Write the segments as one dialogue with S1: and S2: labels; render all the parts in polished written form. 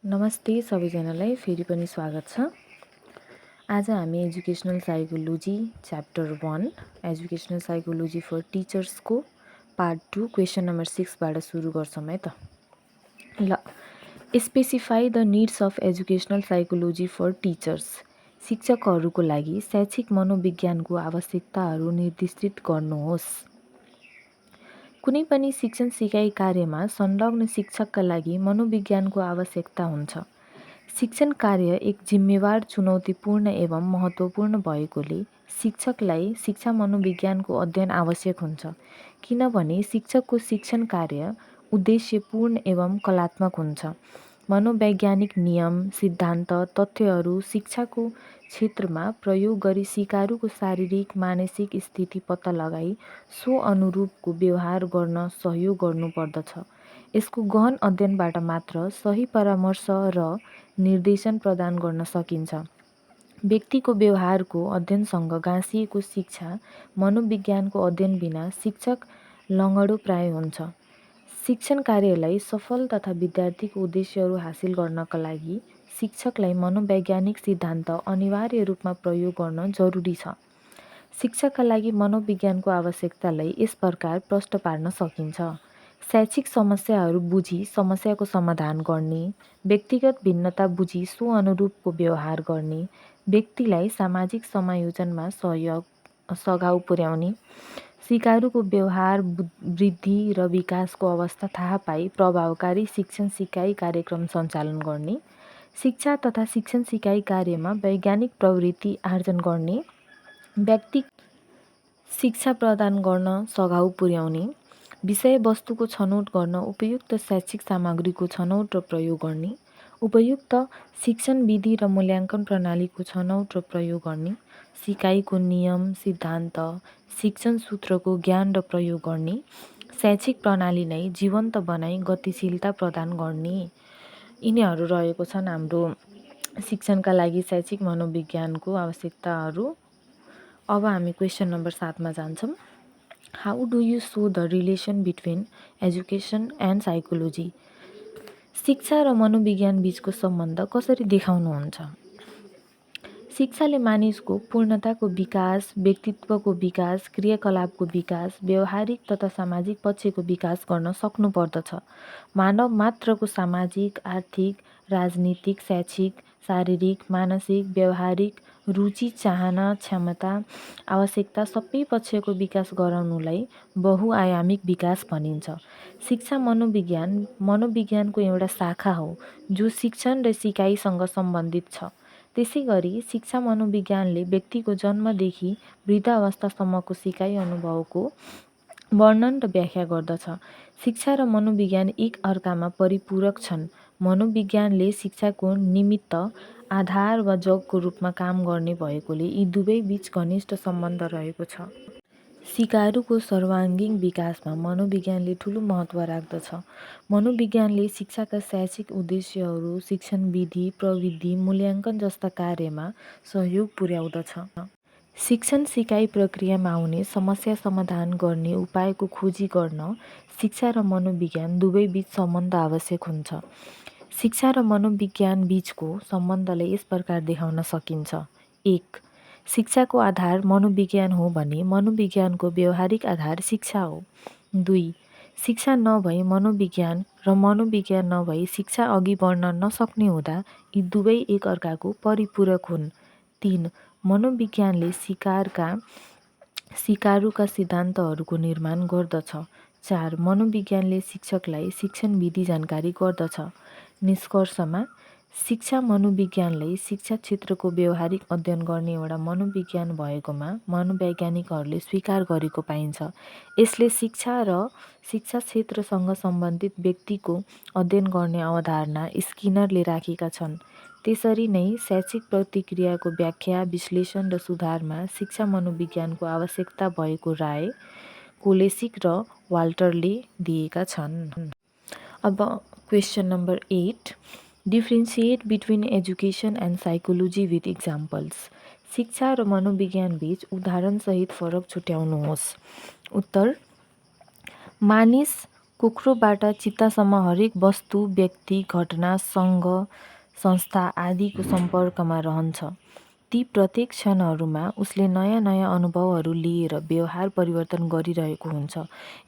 S1: नमस्ते सबैजनालाई फेरि पनि स्वागत छ। आज हामी educational psychology chapter 1 educational psychology for टिचर्सको पार्ट 2 क्वेसन नम्बर 6 बाट सुरु गर्छौँ है त। ल, specify the needs of educational psychology for teachers. शिक्षकहरूको लागि शैक्षिक मनोविज्ञानको आवश्यकताहरू निर्दिष्ट गर्नुहोस्। कुनै पनि शिक्षण सिकाइ कार्यमा संलग्न शिक्षकका लागि मनोविज्ञानको आवश्यकता हुन्छ। शिक्षण कार्य एक जिम्मेवार, चुनौतीपूर्ण एवं महत्त्वपूर्ण भएकोले शिक्षकलाई शिक्षा मनोविज्ञानको अध्ययन आवश्यक हुन्छ, किनभने शिक्षकको शिक्षण कार्य उद्देश्यपूर्ण एवं कलात्मक हुन्छ। मनोवैज्ञानिक नियम, सिद्धान्त, तथ्यहरू शिक्षाको क्षेत्रमा प्रयोग गरी सिकारुको शारीरिक, मानसिक स्थिति पत्ता लगाई सो अनुरूपको व्यवहार गर्न सहयोग गर्नुपर्दछ। यसको गहन अध्ययनबाट मात्र सही परामर्श र निर्देशन प्रदान गर्न सकिन्छ। व्यक्तिको व्यवहारको अध्ययनसँग गाँसिएको शिक्षा मनोविज्ञानको अध्ययन बिना शिक्षक लङ्गडो प्राय हुन्छ। शिक्षण कार्यलाई सफल तथा विद्यार्थीको उद्देश्यहरू हासिल गर्नका लागि शिक्षकलाई मनोवैज्ञानिक सिद्धान्त अनिवार्य रूपमा प्रयोग गर्न जरुरी छ। शिक्षकका लागि मनोविज्ञानको आवश्यकतालाई यस प्रकार प्रष्ट पार्न सकिन्छ। शैक्षिक समस्याहरू बुझी समस्याको समाधान गर्ने, व्यक्तिगत भिन्नता बुझी सो अनुरूपको व्यवहार गर्ने, व्यक्तिलाई सामाजिक समायोजनमा सघाउ पुर्याउने, सिकारुको व्यवहार वृद्धि र विकासको अवस्था थाहा पाई प्रभावकारी शिक्षण सिकाइ कार्यक्रम सञ्चालन गर्ने, शिक्षा तथा शिक्षण सिकाइ कार्यमा वैज्ञानिक प्रवृत्ति आर्जन गर्ने, व्यक्ति शिक्षा प्रदान गर्न सघाउ पुर्याउने, विषयवस्तुको छनौट गर्न उपयुक्त शैक्षिक सामग्रीको छनौट र प्रयोग गर्ने, उपयुक्त शिक्षण विधि र मूल्याङ्कन प्रणालीको छनौट र प्रयोग गर्ने, सिकाइको नियम, सिद्धान्त, शिक्षण सूत्रको ज्ञान र प्रयोग गर्ने, शैक्षिक प्रणालीलाई जीवन्त बनाई गतिशीलता प्रदान गर्ने। यिनीहरू रहेको छन् हाम्रो शिक्षणका लागि शैक्षिक मनोविज्ञानको आवश्यकताहरू। अब हामी क्वेसन नम्बर 7 मा जान्छौँ। How do you so the relation between education and psychology? शिक्षा र मनोविज्ञान बीचको सम्बन्ध कसरी देखाउनुहुन्छ? शिक्षाले मानिसको पूर्णताको विकास, व्यक्तित्वको विकास, क्रियाकलापको विकास, व्यवहारिक तथा सामाजिक पक्षको विकास गर्न सक्नुपर्दछ। मानव मात्रको सामाजिक, आर्थिक, राजनीतिक, शैक्षिक, शारीरिक, मानसिक, व्यवहारिक, रुचि, चाहना, क्षमता, आवश्यकता सबै पक्षको विकास गराउनुलाई बहुआयामिक विकास भनिन्छ। शिक्षा मनोविज्ञानको एउटा शाखा हो जो शिक्षण र सिकाइसँग सम्बन्धित छ। त्यसैगरी शिक्षा मनोविज्ञानले व्यक्तिको जन्मदेखि वृद्धावस्थासम्मको सिकाइ अनुभवको वर्णन र व्याख्या गर्दछ। शिक्षा र मनोविज्ञान एक अर्कामा परिपूरक छन्। मनोविज्ञानले शिक्षाको निमित्त, आधार वा जगको रूपमा काम गर्ने भएकोले यी दुवै बीच घनिष्ठ सम्बन्ध रहेको छ। सिकारुको सर्वाङ्गीण विकासमा मनोविज्ञानले ठूलो महत्त्व राख्दछ। मनोविज्ञानले शिक्षाका शैक्षिक उद्देश्यहरू, शिक्षण विधि, प्रविधि, मूल्याङ्कन जस्ता कार्यमा सहयोग पुर्याउँदछ। शिक्षण सिकाइ प्रक्रियामा आउने समस्या समाधान गर्ने उपायको खोजी गर्न शिक्षा र मनोविज्ञान दुवै बीच सम्बन्ध आवश्यक हुन्छ। शिक्षा र मनोविज्ञान बीचको सम्बन्धलाई यस प्रकार देखाउन सकिन्छ। 1. शिक्षाको आधार मनोविज्ञान हो भने मनोविज्ञानको व्यवहारिक आधार शिक्षा हो। 2. शिक्षा नभई मनोविज्ञान र मनोविज्ञान नभई शिक्षा अघि बढ्न नसक्ने हुँदा यी दुवै एक अर्काको परिपूरक हुन्। 3. मनोविज्ञानले सिकारुका सिद्धान्तहरूको निर्माण गर्दछ। 4. मनोविज्ञानले शिक्षकलाई शिक्षण विधि जानकारी गर्दछ। निष्कर्षमा, शिक्षा मनोविज्ञानलाई शिक्षा क्षेत्रको व्यवहारिक अध्ययन गर्ने एउटा मनोविज्ञान भएकोमा मनोवैज्ञानिकहरूले स्वीकार गरेको पाइन्छ। यसले शिक्षा र शिक्षा क्षेत्रसँग सम्बन्धित व्यक्तिको अध्ययन गर्ने अवधारणा स्किनरले राखेका छन्। त्यसरी नै शैक्षिक प्रतिक्रियाको व्याख्या, विश्लेषण र सुधारमा शिक्षा मनोविज्ञानको आवश्यकता भएको राय कोलेसिक र वाल्टरले दिएका छन्। अब question number 8. Differentiate between education and psychology with examples. शिक्षा र मनोविज्ञान बीच उदाहरणसहित फरक छुट्याउनुहोस्। उत्तर: मानिस कुखुरोबाट चित्तासम्म हरेक वस्तु, व्यक्ति, घटना, सङ्घ, संस्था आदिको सम्पर्कमा रहन्छ। ती प्रत्येक क्षणहरूमा उसले नयाँ नयाँ अनुभवहरू लिएर व्यवहार परिवर्तन गरिरहेको हुन्छ।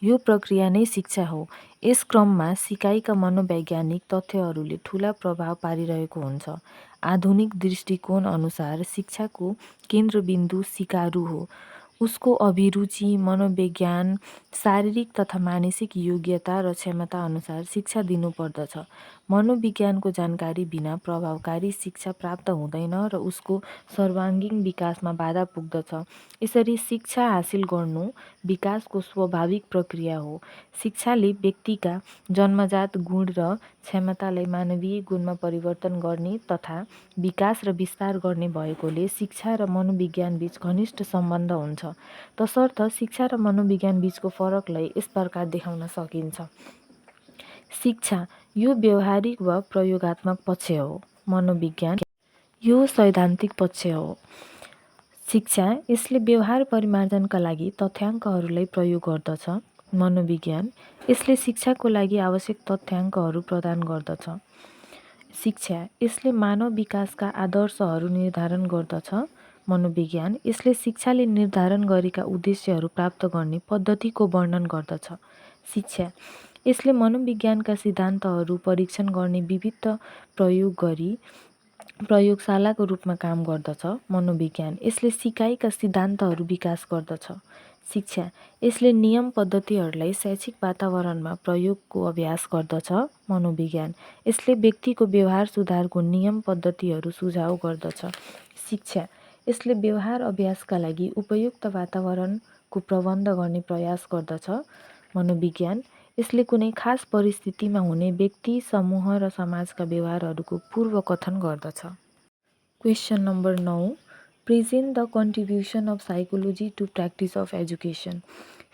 S1: यो प्रक्रिया नै शिक्षा हो। यस क्रममा सिकाइका मनोवैज्ञानिक तथ्यहरूले ठूला प्रभाव पारिरहेको हुन्छ। आधुनिक दृष्टिकोण अनुसार शिक्षाको केन्द्रबिन्दु सिकारु हो। उसको अभिरुचि, मनोविज्ञान, शारीरिक तथा मानसिक योग्यता र क्षमता अनुसार शिक्षा दिनुपर्दछ। मनोविज्ञानको जानकारी बिना प्रभावकारी शिक्षा प्राप्त हुँदैन र उसको सर्वाङ्गीण विकासमा बाधा पुग्दछ। यसरी शिक्षा हासिल गर्नु विकासको स्वाभाविक प्रक्रिया हो। शिक्षाले व्यक्तिका जन्मजात गुण र क्षमतालाई मानवीय गुणमा परिवर्तन गर्ने तथा विकास र विस्तार गर्ने भएकोले शिक्षा र मनोविज्ञानबीच घनिष्ठ सम्बन्ध हुन्छ। तसर्थ शिक्षा र मनोविज्ञान बीचको फरकलाई यस प्रकार देखाउन सकिन्छ। शिक्षा यो व्यवहारिक वा प्रयोगात्मक पक्ष हो। मनोविज्ञान यो सैद्धान्तिक पक्ष हो। शिक्षा यसले व्यवहार परिमार्जनका लागि तथ्याङ्कहरूलाई प्रयोग गर्दछ। मनोविज्ञान यसले शिक्षाको लागि आवश्यक तथ्याङ्कहरू प्रदान गर्दछ। शिक्षा यसले मानव विकासका आदर्शहरू निर्धारण गर्दछ। मनोविज्ञान यसले शिक्षाले निर्धारण गरेका उद्देश्यहरू प्राप्त गर्ने पद्धतिको वर्णन गर्दछ। शिक्षा यसले मनोविज्ञानका सिद्धान्तहरू परीक्षण गर्ने विविध प्रयोग गरी प्रयोगशालाको रूपमा काम गर्दछ। मनोविज्ञान यसले सिकाइका सिद्धान्तहरू विकास गर्दछ। शिक्षा यसले नियम पद्धतिहरूलाई शैक्षिक वातावरणमा प्रयोगको अभ्यास गर्दछ। मनोविज्ञान यसले व्यक्तिको व्यवहार सुधारको नियम पद्धतिहरू सुझाव गर्दछ। शिक्षा यसले व्यवहार अभ्यासका लागि उपयुक्त वातावरणको प्रबन्ध गर्ने प्रयास गर्दछ। मनोविज्ञान यसले कुनै खास परिस्थितिमा हुने व्यक्ति, समूह र समाजका व्यवहारहरूको पूर्वकथन गर्दछ। Question number 9, present the contribution of psychology to practice of education.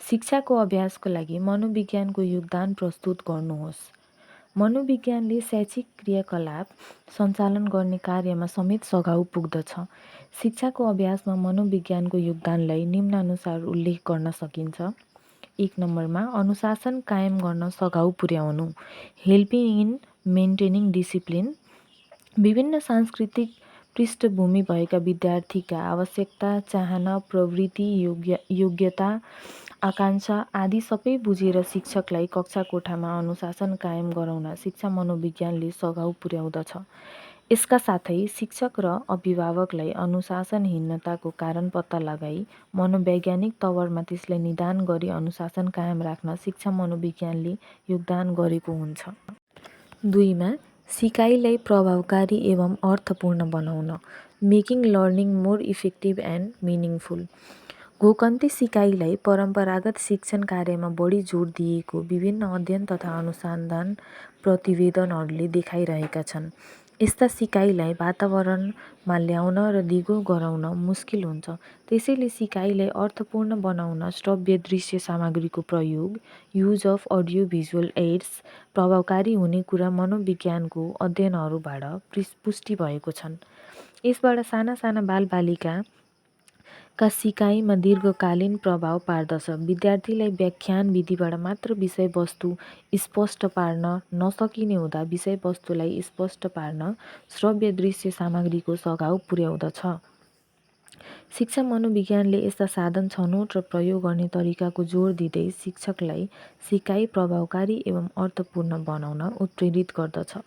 S1: शिक्षाको अभ्यासको लागि मनोविज्ञानको योगदान प्रस्तुत गर्नुहोस्। मनोविज्ञानले शैक्षिक क्रियाकलाप सञ्चालन गर्ने कार्यमा समेत सघाउ पुग्दछ। शिक्षाको अभ्यासमा मनोविज्ञानको योगदानलाई निम्नानुसार उल्लेख गर्न सकिन्छ। 1 नम्बरमा अनुशासन कायम गर्न सघाउ पुर्याउनु, हेल्पिङ इन मेन्टेनिङ डिसिप्लिन। विभिन्न सांस्कृतिक पृष्ठभूमि भएका विद्यार्थीका आवश्यकता, चाहना, प्रवृत्ति, योग्यता, आकाङ्क्षा आदि सबै बुझेर शिक्षकलाई कक्षा कोठामा अनुशासन कायम गराउन शिक्षा मनोविज्ञानले सघाउ पुर्याउँदछ। यसका साथै शिक्षक र अभिभावकलाई अनुशासनहीनताको कारण पत्ता लगाई मनोवैज्ञानिक तवरमा त्यसलाई निदान गरी अनुशासन कायम राख्न शिक्षा मनोविज्ञानले योगदान गरेको हुन्छ। 2मा सिकाइलाई प्रभावकारी एवं अर्थपूर्ण बनाउन, making learning more effective and meaningful. घोकन्ती सिकाइलाई परम्परागत शिक्षण कार्यमा बढी जोड दिएको विभिन्न अध्ययन तथा अनुसन्धान प्रतिवेदनहरूले देखाइरहेका छन्। यस्ता सिकाइलाई वातावरणमा ल्याउन र दिगो गराउन मुस्किल हुन्छ। त्यसैले सिकाइलाई अर्थपूर्ण बनाउन श्रव्य दृश्य सामग्रीको प्रयोग, use of audio visual aids प्रभावकारी हुने कुरा मनोविज्ञानको अध्ययनहरूबाट पुष्टि भएको छन्। यसबाट साना साना बालबालिका का सिकाइमा दीर्घकालीन प्रभाव पार्दछ। विद्यार्थीलाई व्याख्यान विधिबाट मात्र विषयवस्तु स्पष्ट पार्न नसकिने हुँदा विषयवस्तुलाई स्पष्ट पार्न श्रव्य दृश्य सामग्रीको सघाउ पुर्याउँदछ। शिक्षा मनोविज्ञानले यस्ता साधन, छनौट र प्रयोग गर्ने तरिकाको जोड दिँदै शिक्षकलाई सिकाइ प्रभावकारी एवं अर्थपूर्ण बनाउन उत्प्रेरित गर्दछ।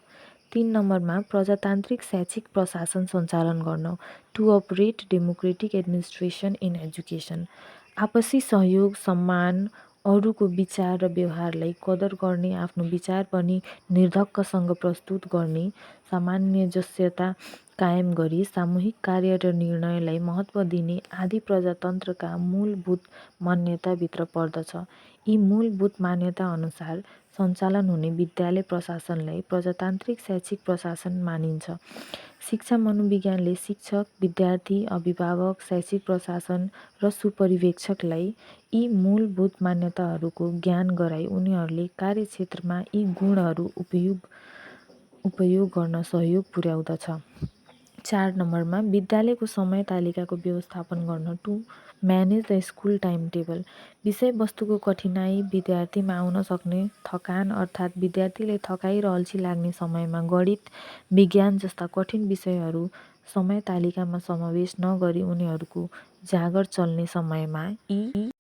S1: 3 नम्बरमा प्रजातान्त्रिक शैक्षिक प्रशासन सञ्चालन गर्न, to operate democratic administration in education. आपसी सहयोग, सम्मान, अरूको विचार र व्यवहारलाई कदर गर्ने, आफ्नो विचार पनि निर्धक्कसँग प्रस्तुत गर्ने सामञ्जस्यता कायम गरी सामूहिक कार्य र निर्णयलाई महत्त्व दिने आदि प्रजातन्त्रका मूलभूत मान्यताभित्र पर्दछ। यी मूलभूत मान्यता अनुसार सञ्चालन हुने विद्यालय प्रशासनलाई प्रजातान्त्रिक शैक्षिक प्रशासन मानिन्छ। शिक्षा मनोविज्ञानले शिक्षक, विद्यार्थी, अभिभावक, शैक्षिक प्रशासन र सुपरिवेक्षकलाई यी मूलभूत मान्यताहरूको ज्ञान गराई उनीहरूले कार्यक्षेत्रमा यी गुणहरू उपयोग गर्न सहयोग पुर्याउँदछ। 4 नम्बरमा विद्यालयको समय तालिकाको व्यवस्थापन गर्न to manage the school time table. विषयवस्तुको कठिनाइ, विद्यार्थीमा आउन सक्ने थकान अर्थात् विद्यार्थीले थकाइ र अल्छी लाग्ने समयमा गणित, विज्ञान जस्ता कठिन विषयहरू समय तालिकामा समावेश नगरी उनीहरूको जागर चल्ने समयमा यी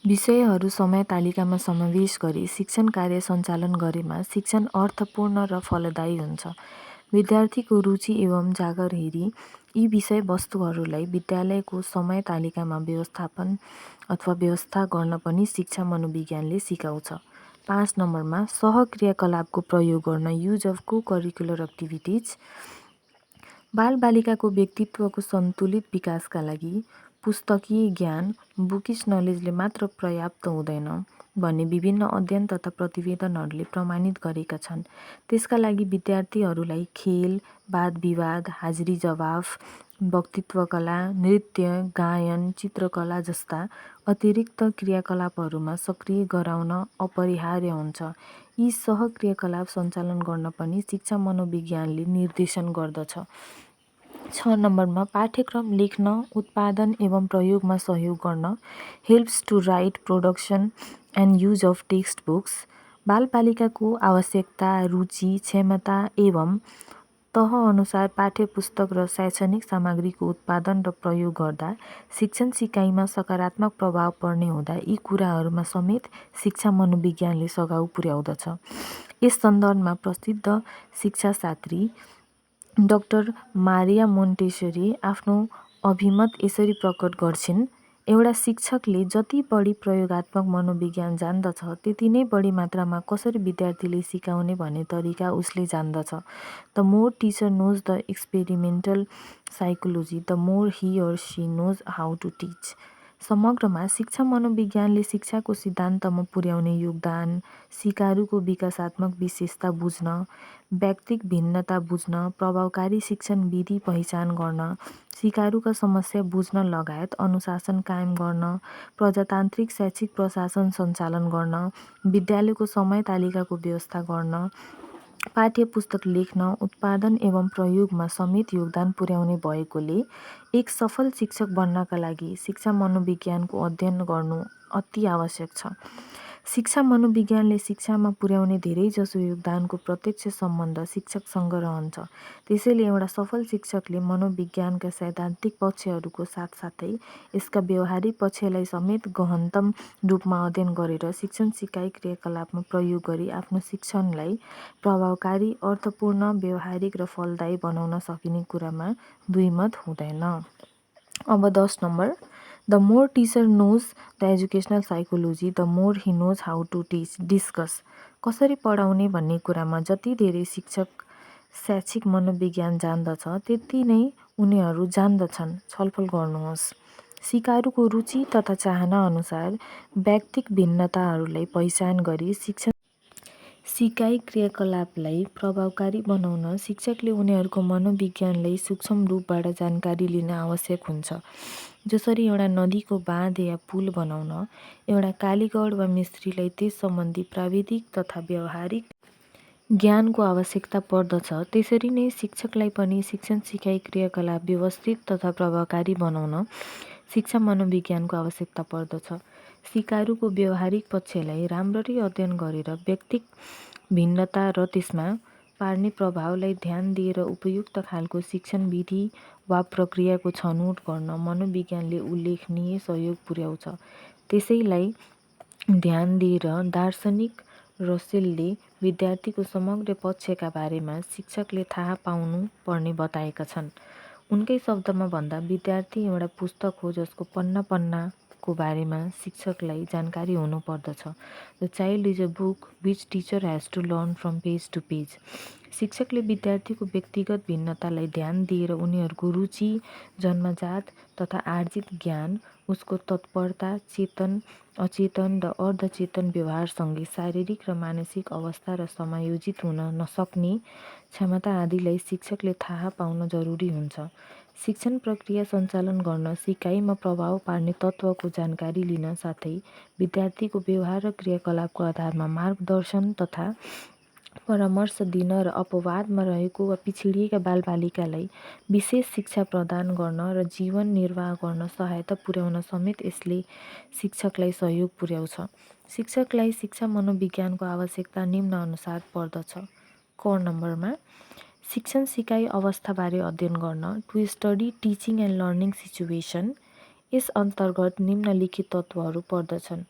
S1: विषयहरू समय तालिकामा समावेश गरी शिक्षण कार्य सञ्चालन गरेमा शिक्षण अर्थपूर्ण र फलदायी हुन्छ। विद्यार्थीको रुचि एवं जागर हेरी यी विषयवस्तुहरूलाई विद्यालयको समय तालिकामा व्यवस्थापन अथवा व्यवस्था गर्न पनि शिक्षा मनोविज्ञानले सिकाउँछ। 5 नम्बरमा सहक्रियाकलापको प्रयोग गर्न युज अफ को करिकुलर एक्टिभिटिज। बालबालिकाको व्यक्तित्वको सन्तुलित विकासका लागि पुस्तकीय ज्ञान बुकिस नलेजले मात्र पर्याप्त हुँदैन भन्ने विभिन्न अध्ययन तथा प्रतिवेदनहरूले प्रमाणित गरेका छन्। त्यसका लागि विद्यार्थीहरूलाई खेल, वाद विवाद, हाजिरी जवाफ, वक्तृत्व कला, नृत्य, गायन, चित्रकला जस्ता अतिरिक्त क्रियाकलापहरूमा सक्रिय गराउन अपरिहार्य हुन्छ। यी सहक्रियाकलाप सञ्चालन गर्न पनि शिक्षा मनोविज्ञानले निर्देशन गर्दछ। 6 नम्बरमा पाठ्यक्रम लेख्न, उत्पादन एवं प्रयोगमा सहयोग गर्न helps to write production and use of text books. बालबालिकाको आवश्यकता, रुचि, क्षमता एवं तह अनुसार पाठ्य पुस्तक र शैक्षणिक सामग्रीको उत्पादन र प्रयोग गर्दा शिक्षण सिकाइमा सकारात्मक प्रभाव पर्ने हुँदा यी कुराहरूमा समेत शिक्षा मनोविज्ञानले सघाउ पुर्याउँदछ। यस सन्दर्भमा प्रसिद्ध शिक्षाशास्त्री डाक्टर मारिया मोन्टेसरी आफ्नो अभिमत यसरी प्रकट गर्छिन्। एउटा शिक्षकले जति बढी प्रयोगात्मक मनोविज्ञान जान्दछ त्यति नै बढी मात्रामा कसरी विद्यार्थीले सिकाउने भन्ने तरिका उसले जान्दछ। The more teacher knows the experimental psychology the more he or she knows how to teach. समग्रमा शिक्षा मनोविज्ञानले शिक्षाको सिद्धान्तमा पुर्याउने योगदान, सिकारुको विकासात्मक विशेषता बुझ्न, व्यक्तिक भिन्नता बुझ्न, प्रभावकारी शिक्षण विधि पहिचान गर्न, सिकारुका समस्या बुझ्न लगायत अनुशासन कायम गर्न, प्रजातान्त्रिक शैक्षिक प्रशासन सञ्चालन गर्न, विद्यालयको समय तालिकाको व्यवस्था गर्न, पाठ्य पुस्तक लेख्न, उत्पादन एवं प्रयोगमा समेत योगदान पुर्याउने भएकोले एक सफल शिक्षक बन्नका लागि शिक्षा मनोविज्ञानको अध्ययन गर्नु अति आवश्यक छ। शिक्षा मनोविज्ञानले शिक्षामा पुर्याउने धेरैजसो योगदानको प्रत्यक्ष सम्बन्ध शिक्षकसँग रहन्छ। त्यसैले एउटा सफल शिक्षकले मनोविज्ञानका सैद्धान्तिक पक्षहरूको साथसाथै यसका व्यवहारिक पक्षलाई समेत गहनतम रूपमा अध्ययन गरेर शिक्षण सिकाइ क्रियाकलापमा प्रयोग गरी आफ्नो शिक्षणलाई प्रभावकारी, अर्थपूर्ण, व्यवहारिक र फलदायी बनाउन सकिने कुरामा दुईमत हुँदैन। अब 10 number the more teacher knows the educational psychology the more he knows how to teach. Discuss. कसरी पढाउने भन्ने कुरामा जति धेरै शिक्षक शैक्षिक मनोविज्ञान जान्दछ त्यति नै उनीहरू जान्दछन्। छलफल गर्नुहोस्। सिकारुको रुचि तथा चाहना अनुसार व्यक्तिक भिन्नताहरूलाई पहिचान गरी शिक्षण सिकाइ क्रियाकलापलाई प्रभावकारी बनाउन शिक्षकले उनीहरूको मनोविज्ञानलाई सूक्ष्म रूपबाट जानकारी लिन आवश्यक हुन्छ। जसरी एउटा नदीको बाँध या पुल बनाउन एउटा कालीगढ वा मिस्त्रीलाई त्यस सम्बन्धी प्राविधिक तथा व्यवहारिक ज्ञानको आवश्यकता पर्दछ, त्यसरी नै शिक्षकलाई पनि शिक्षण सिकाइ क्रियाकलाप व्यवस्थित तथा प्रभावकारी बनाउन शिक्षा मनोविज्ञानको आवश्यकता पर्दछ। सिकारुको व्यवहारिक पक्षलाई राम्ररी अध्ययन गरेर व्यक्तिक भिन्नता र त्यसमा पार्ने प्रभावलाई ध्यान दिएर उपयुक्त खालको शिक्षण विधि वा प्रक्रियाको छनौट गर्न मनोविज्ञानले उल्लेखनीय सहयोग पुर्याउँछ। त्यसैलाई ध्यान दिएर दार्शनिक रसेलले विद्यार्थीको समग्र पक्षका बारेमा शिक्षकले थाहा पाउनु पर्ने बताएका छन्। उनकै शब्दमा भन्दा विद्यार्थी एउटा पुस्तक हो जसको पन्ना-पन्नाको बारेमा शिक्षकलाई जानकारी हुनुपर्दछ। The child is a book which teacher has to learn from page to page. शिक्षकले विद्यार्थीको व्यक्तिगत भिन्नतालाई ध्यान दिएर उनीहरूको रुचि, जन्मजात तथा आर्जित ज्ञान, उसको तत्परता, चेतन, अचेतन र अर्धचेतन व्यवहारसँगै शारीरिक र मानसिक अवस्था र समायोजित हुन नसक्ने क्षमता आदिलाई शिक्षकले थाहा पाउन जरुरी हुन्छ। शिक्षण प्रक्रिया सञ्चालन गर्न सिकाइमा प्रभाव पार्ने तत्त्वको जानकारी लिन साथै विद्यार्थीको व्यवहार र क्रियाकलापको आधारमा मार्गदर्शन तथा परामर्श दिन र अपवादमा रहेको वा पिछडिएका बालबालिकालाई विशेष शिक्षा प्रदान गर्न र जीवन निर्वाह गर्न सहायता पुर्याउन समेत यसले शिक्षकलाई सहयोग पुर्याउँछ। शिक्षकलाई शिक्षा मनोविज्ञानको आवश्यकता निम्नअनुसार पर्दछ। क नम्बरमा शिक्षण सिकाइ अवस्थाबारे अध्ययन गर्न, to study teaching and learning situation. यस अन्तर्गत निम्नलिखित तत्त्वहरू पर्दछन्।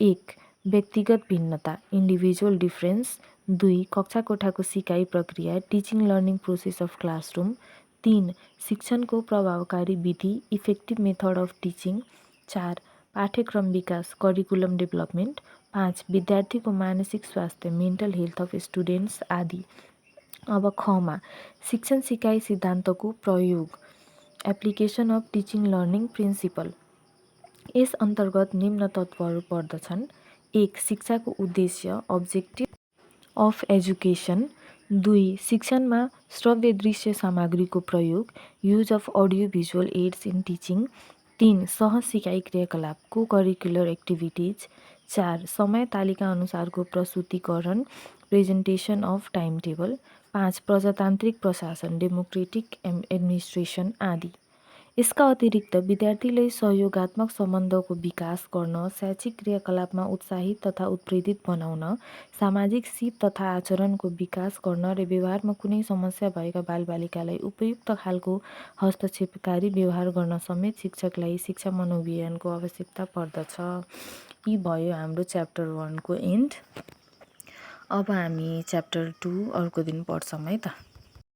S1: 1. व्यक्तिगत भिन्नता, इन्डिभिजुअल डिफरेन्स। 2. कक्षा कोठाको सिकाइ प्रक्रिया, teaching learning process of classroom. 3. शिक्षणको प्रभावकारी विधि, इफेक्टिभ मेथड अफ टिचिङ। 4. पाठ्यक्रम विकास, करिकुलम डेभलपमेन्ट। 5. विद्यार्थीको मानसिक स्वास्थ्य, मेन्टल हेल्थ अफ स्टुडेन्ट्स आदि। अब खमा शिक्षण सिकाइ सिद्धान्तको प्रयोग, application of teaching learning principle. यस अन्तर्गत निम्न तत्त्वहरू पर्दछन्। 1. शिक्षाको उद्देश्य, अब्जेक्टिभ अफ एजुकेसन। 2. शिक्षणमा श्रव्य दृश्य सामग्रीको प्रयोग, use of audio visual aids in teaching. 3. सह सिकाइ क्रियाकलाप, को करिकुलर एक्टिभिटिज। 4. समय तालिका अनुसारको प्रस्तुतीकरण, प्रेजेन्टेसन अफ टाइम टेबल। 5. प्रजातान्त्रिक प्रशासन, डेमोक्रेटिक एडमिनिस्ट्रेसन आदि। यसका अतिरिक्त विद्यार्थीले सहयोगात्मक सम्बन्धको विकास गर्न, शैक्षिक क्रियाकलापमा उत्साहित तथा उत्प्रेरित बनाउन, सामाजिक सिप तथा आचरणको विकास गर्न र व्यवहारमा कुनै समस्या भएका बालबालिकालाई उपयुक्त खालको हस्तक्षेपकारी व्यवहार गर्न समेत शिक्षकलाई शिक्षा मनोविज्ञानको आवश्यकता पर्दछ। यी भयो हाम्रो च्याप्टर 1 को एन्ड। अब हामी च्याप्टर 2 अर्को दिन पढ्छौँ है त।